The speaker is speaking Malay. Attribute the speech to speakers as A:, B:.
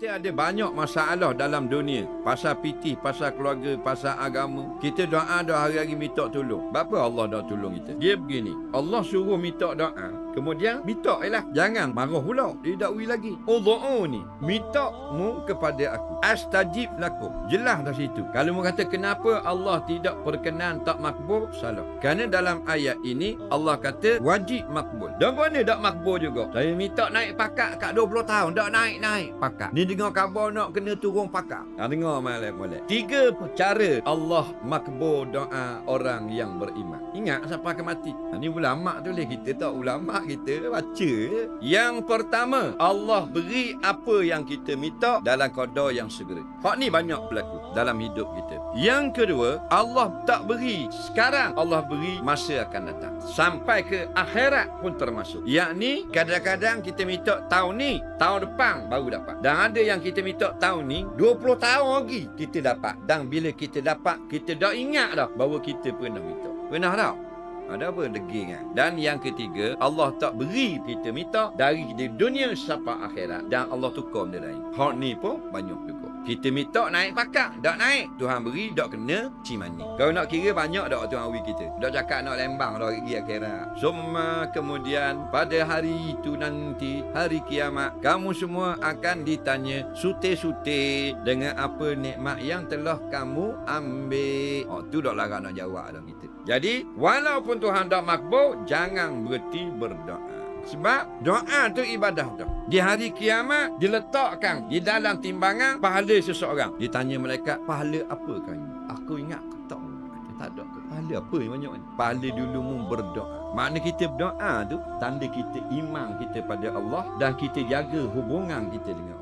A: Kita ada banyak masalah dalam dunia. Pasal pitih, pasal keluarga, pasal agama. Kita doa dah hari-hari minta tolong. Bapa Allah dah tolong kita. Dia begini. Allah suruh minta doa. Kemudian minta je lah. Jangan marah pula. Dia dakwi lagi. Udhu'uni. Minta mu kepada aku. Astajib lakum. Jelas dah situ. Kalau mu kata kenapa Allah tidak berkenan tak makbul, salah. Kerana dalam ayat ini Allah kata wajib makbul. Dan mana tak makbul juga. Saya minta naik pakak kat 20 tahun. Tak naik-naik pakak. Ni dengar khabar nak kena turun pakak. Dengar molek-molek. 3 cara Allah makbul doa orang yang beriman. Ingat siapa akan mati. Ni ulama tu boleh. Kita tak ulama, kita baca. Yang pertama, Allah beri apa yang kita minta dalam qada yang segera. Hak ni banyak berlaku dalam hidup kita. Yang kedua, Allah tak beri sekarang, Allah beri masa akan datang. Sampai ke akhirat pun termasuk. Yakni kadang-kadang kita minta tahun ni, tahun depan baru dapat. Dan ada yang kita minta tahun ni 20 tahun lagi kita dapat. Dan bila kita dapat, kita dah ingat dah bahawa kita pernah minta. Pernah tak? Ada apa deging kan? Dan yang ketiga, Allah tak beri kita minta dari dunia sampai akhirat. Dan Allah tukar benda lain. Hak ni pun banyak juga. Kita minta naik pakak, tak naik. Tuhan beri, tak kena cimani. Kalau nak kira banyak tak Tuhan beri kita. Tak cakap nak lembang dah pergi akhirat. Summa kemudian pada hari itu nanti, hari kiamat, kamu semua akan ditanya sute-sute dengan apa nikmat yang telah kamu ambil. Oh, tu tak larat nak jawab dah kita. Jadi, walaupun Tuhan tak makbul, jangan berhenti berdoa. Sebab doa tu ibadah tu. Di hari kiamat diletakkan di dalam timbangan pahala seseorang. Ditanya malaikat, pahala apa kamu? Aku ingat aku tak. Tak ada. Pahala apa yang banyak ni? Pahala dulu mu berdoa. Makna kita berdoa tu tanda kita iman kita pada Allah dan kita jaga hubungan kita dengan Allah.